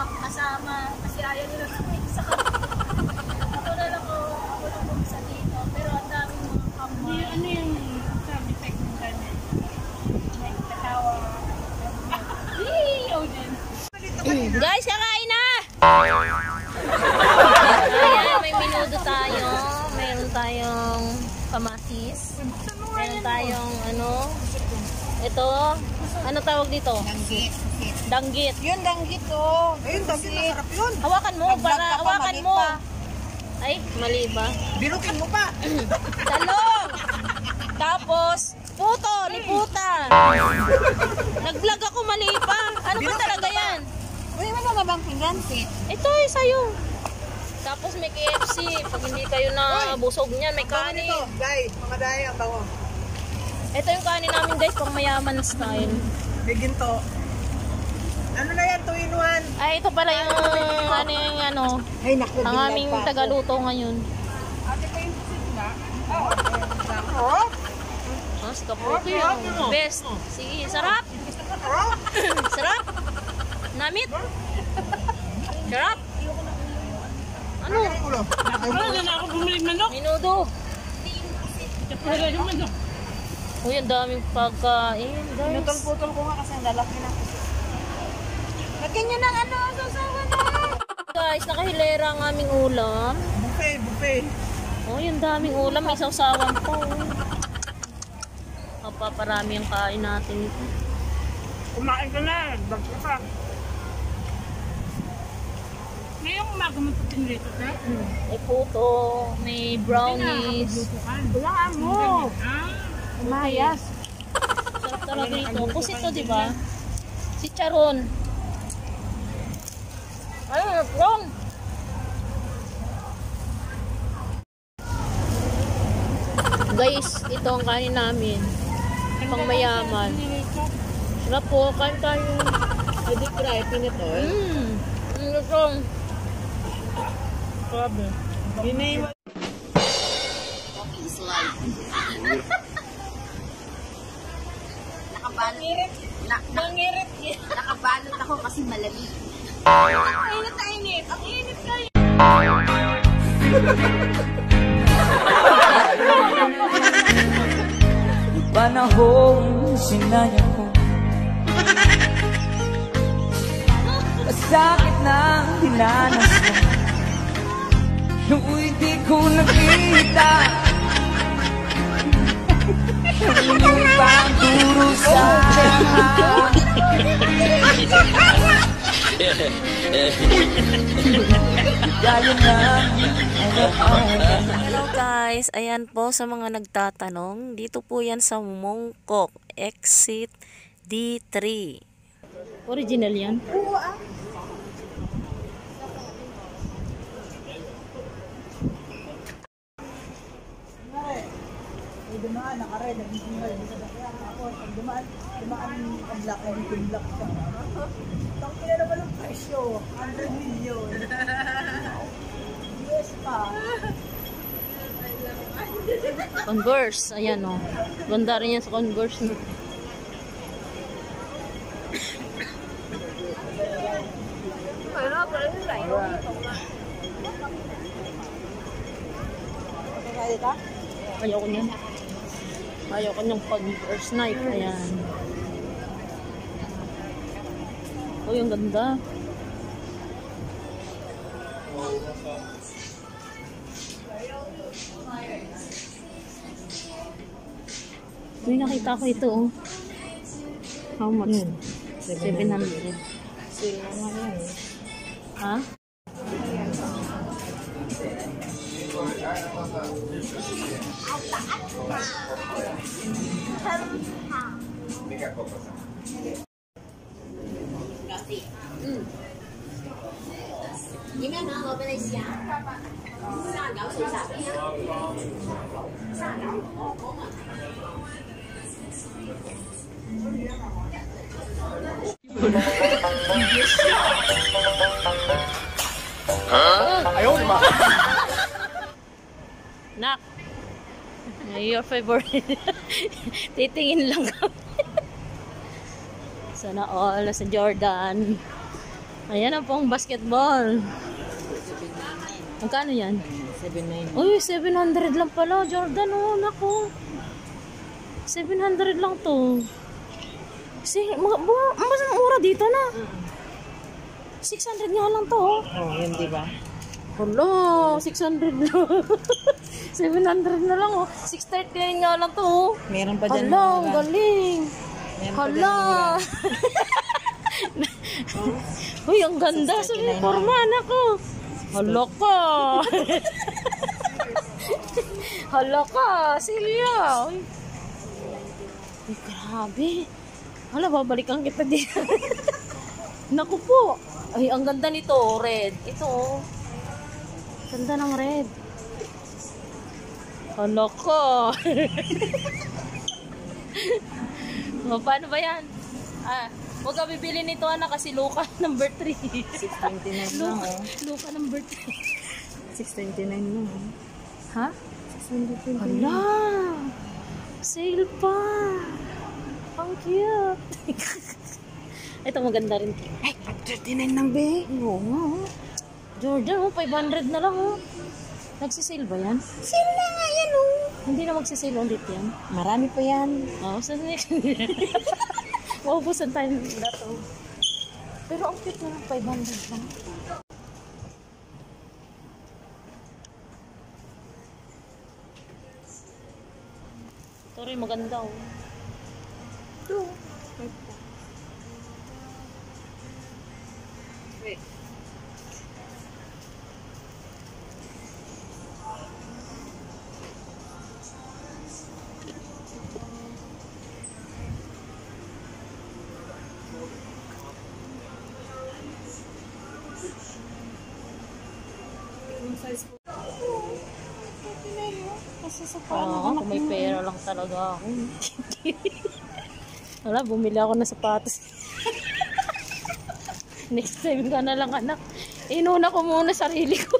kasama kasi ayaw nila sa ako na lang sa dito. Pero ang daming mga kamay. Ano yung sound effect ng kanya? May katawa. Guys, kakain na! Ayan, may minudo tayo. Mayroon tayong kamatis. Mayroon tayong ito, ano tawag dito? Danggit. Danggit. Yun, danggit oh. Ayun, danggit, masarap yun. Hawakan mo, hawakan mo. Ay, mali ba? Birukin mo pa. Talong! Tapos, puto, liputan. Nag-vlog ako, mali pa. Ano ba talaga yan? Uy, ano ba bang pinggan? Ito ay sa'yo. Tapos may KFC. Pag hindi kayo na busog niyan, may kanin. Mga day, ang bango. Ito yung kanin namin guys, pang mayaman style. May ginto. Ano na yan, 2-in-1? Ay, ito pala yung Ay, naku, ang aming tagaluto ngayon. Ate pa yung pusit ba? Oo. Mas kaputi yung best. Sige, sarap. Sarap. Namit. Sarap. Ano? Ano na ako bumili manok? Minudo. Wala yung manok. Uy, ang daming pagkain, guys. Pinutol-putol ko nga kasi ang lalaki na. Lagyan nyo ng sasawa na. Guys, nakahilera ang aming ulam. Buffet. Oh, yung daming ulam. May sausawan po. Paparami ang kain natin ito. Kumain ka na. Dag ka pa. Ngayong umaga mo puting rito, sir? May puto, may brownies. Bulangan mo. Umayas. Sarap talaga ito. Pusit to, diba? Si Charon. Ayun, wrong. Guys, ito ang kanin namin. Pang mayaman. Sarap po, kain tayo. Hindi cry, pinitol. Ang lutong. Grabe. Ginaiwan. Nangirit. Nakabalot ako kasi malamig. Init na init. Ang init kayo. Panahon sinaya ko sakit ng dinanas ko nung di ko nakita yung pagturo sa Hello guys, ayan po sa mga nagtatanong, dito po yan sa Mongkok, exit D3. Original yan? Dumaan, naka-red, nag-singal, tapos pag dumaan ang black, everything black siya. Itong kila naman ang presyo, 100 million. Yes pa. Converse, ayan o. Ganda rin yan sa Converse. No? Ayaw ko niyan. Ayaw ko niyang Converse Nike. Ayan. Uy, ang ganda. Uy, nakita ko ito oh. How much? 700. Ha? Gimana kalau boleh siap? Sagaw susah ya. Sagaw. Ayaw ba? Nak. Your favorite. Titingin lang kami. Sana all sa Jordan. Ayan ang pong basketball. Magkano yan? 790. Uy, 700 lang pala. Jordan, oh, naku. 700 lang to. Kasi, mas mura dito na. 600 nga lang to, oh. Oh, yun diba? Hala, 600 lang. 700 na lang, oh. 639 nga lang to, oh. Meron pa dyan. Hala, ang galing. Meron pa Hala. Uy, ang ganda sa forman ako. Hala ka. Hala ka, Celia. Uy. Uy, grabe. Hala, babalikan kita dito. Naku po. Ay, ang ganda nito, red. Ito, oh. Ganda ng red. Hala ka. O, paano ba yan? Huwag ka bibili nito, anak, kasi Luka number 3. 629 lang, oh. Luka number 3. 629 lang, oh. Ha? 629. Hala! Sale pa! Ang cute! Ito maganda rin. Ay, 39 lang, be. Oo nga, oh. Jordan, oh, 500 na lang, oh. Nagsisale ba yan? Sale na nga yan, oh. Hindi na magsisale ulit yan. Marami pa yan. Oo, sa next. Maubusan tayo na to. Pero ang cute na lang, 500 lang. Ito rin, maganda, oh. Ito. Wait. Kasi sa Kung may pera lang talaga ako. Wala, bumili ako ng sapatos. Next time ka na lang, anak. Inuna ko muna sarili ko.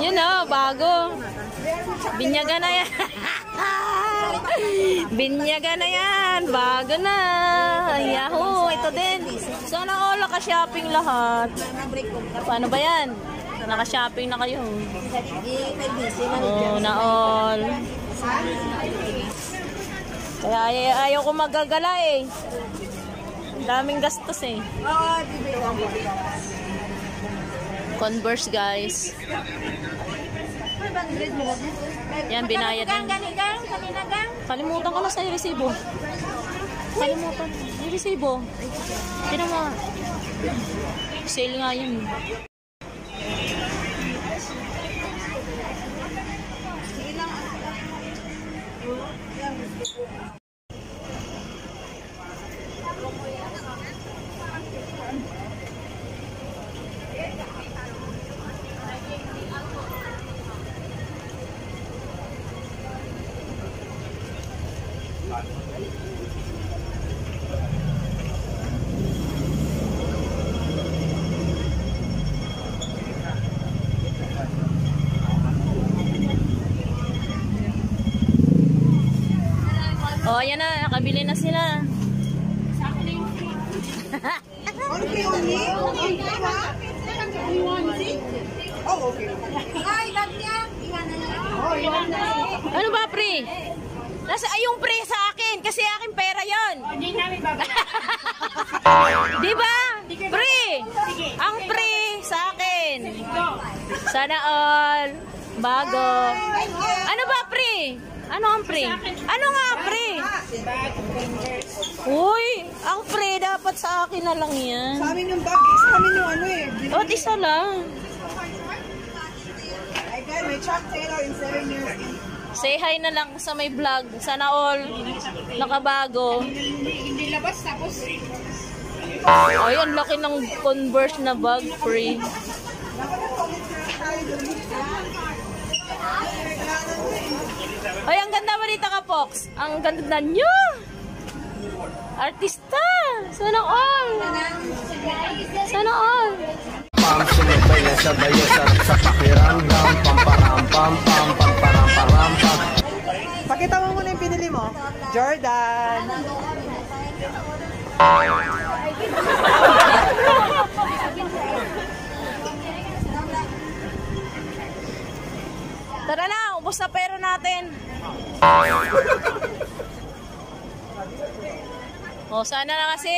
Yun o, bago. Binyaga na yan. Binyaga na yan. Bago na. Yahoo, ito din. Sana all naka-shopping lahat. Paano ba yan? Naka-shopping na kayo. Oh, na all. Kaya ayaw ko magagala eh. Ang daming gastos eh. Converse, guys. Yan, binayad na. Kalimutan ko na sa resibo. Kalimutan. Yung resibo. Tinan mo. Sale nga yun. Oh, ayan na. Nakabili na sila. Ano ba, pre? Nasa yung pre sa akin kasi akin pera yon. Di ba? Pre! Ang pre sa akin. Sana all. Bago. Ano ba, pre? Ano ang pre? Ano nga, pre? Uy, ang pre dapat sa akin na lang yan. Sa amin yung bag, sa amin yung ano eh. O, isa lang. Again, may Chuck Taylor in 7 years. Say hi na lang sa may vlog. Sana all nakabago. Hindi labas tapos Ay, ang laki ng Converse na bag, free. Ay, ang ganda balita ka, Pox. Ang ganda nyo. Artista. Sana all. Sana all. Pam, sinibay na sabay sa pakiramdam. Pam, param, pam. Pakita mo muna yung pinili mo. Jordan. Tara na, ubos na pera natin. O, sana na kasi.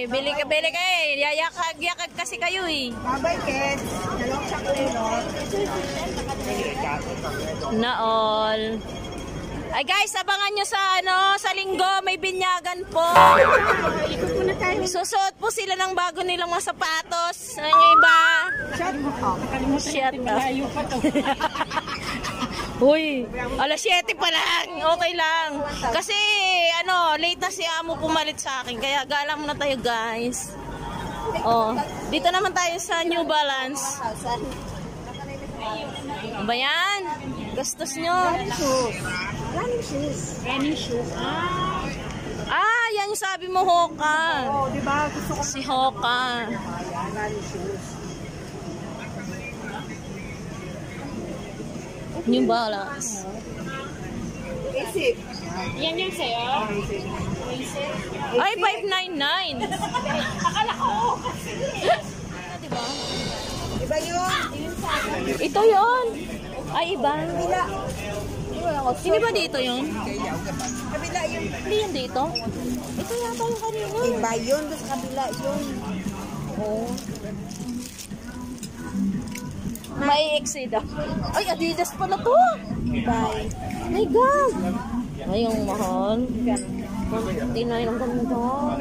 Bili ka eh. Yakag kasi kayo eh. Babay, kids. Dalawang chocolate. Na all. Ay guys, abangan nyo sa linggo, may binyagan po. Susuot po sila ng bago nilang mga sapatos. Ano yung iba? Shut up. Uy, alas 7 pa lang. Okay lang. Kasi, late na si Amo pumalit sa akin. Kaya gala muna tayo guys. Oh, dito naman tayo sa New Balance. Ano ba yan? Gastos nyo. Running shoes. Ah, yan yung sabi mo, Hoka. Oo, di ba? Gusto ko Si Hoka. running shoes. New Balance. Basic. Yan yung sa'yo? Ay, 599. Akala ko. Diba? Iba yun. Ito yun. Ay, iba. Hindi ba dito yun? Kabila yun. Hindi yun dito. Ito yata yung kanina. Iba yun. Doon sa kabila yun. Oo. May exceed. Ay, Adidas pala to. Bye. Oh my God. Ay, yung mahal. 159 ang ganda.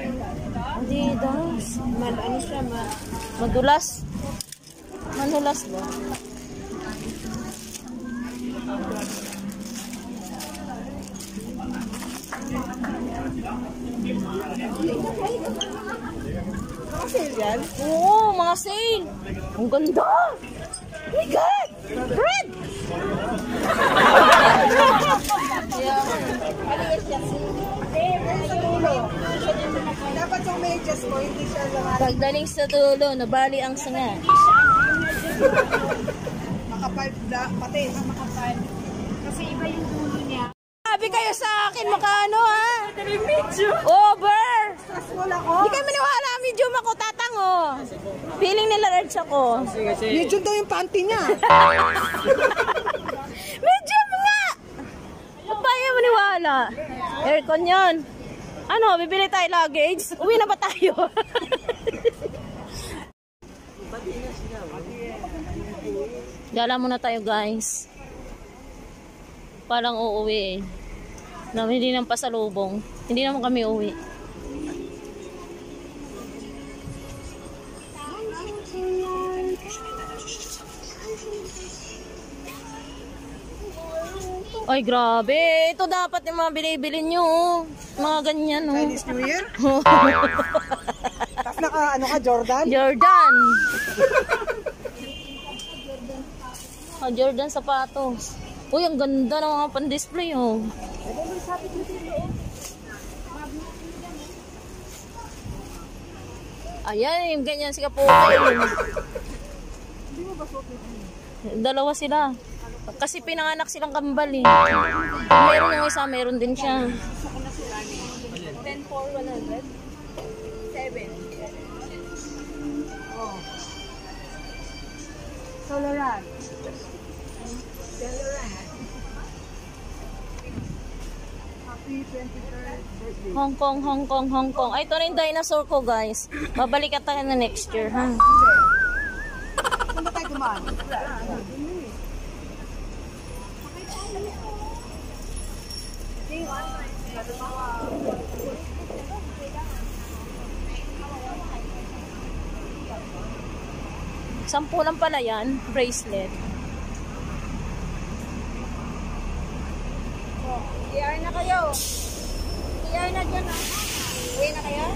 Adidas. Ano siya, Madulas. Madulas ba? Mga sale yan? Oo, mga sale. Ang ganda. Oh my God. Red. Dapat yung medyas mo, hindi siya lahat. Pagdaling sa dulo, nabali ang sanga. Makapal, pati makapal. Kasi iba yung dulo niya. Sabi kayo sa akin, makaano ha? Over. Stressful ako. Hindi kayo maniwala, medium ako, tatango. Feeling nila large ako. Medium daw yung panty niya. Medium nga! Ba't ba yung maniwala? Aircon yun. Ano, bibili tayo luggage? Uwi na ba tayo? Gala muna tayo guys. Parang uuwi eh. Hindi ng pasalubong. Hindi naman kami uuwi. Ay, grabe. Ito dapat yung mga binibili nyo. Mga ganyan, oh. Chinese New Year? Tapos ano ka, Jordan? Jordan. Jordan sapatos. Uy, ang ganda ng mga pan-display, oh. Ayan, yung ganyan si Kaputi. Dalawa sila. Kasi pinanganak silang kambal, eh. Kung meron yung isa, meron din siya. 10 for 100? 7. Oh. Soloran. Happy 23rd birthday. Hong Kong. Ay, ito na yung dinosaur ko, guys. Babalik ka tayo na next year, ha? Saan ba tayo dumaan? Sampu lang pala yan, bracelet. PR na kayo. PR na dyan, ha? Uwi na kayo?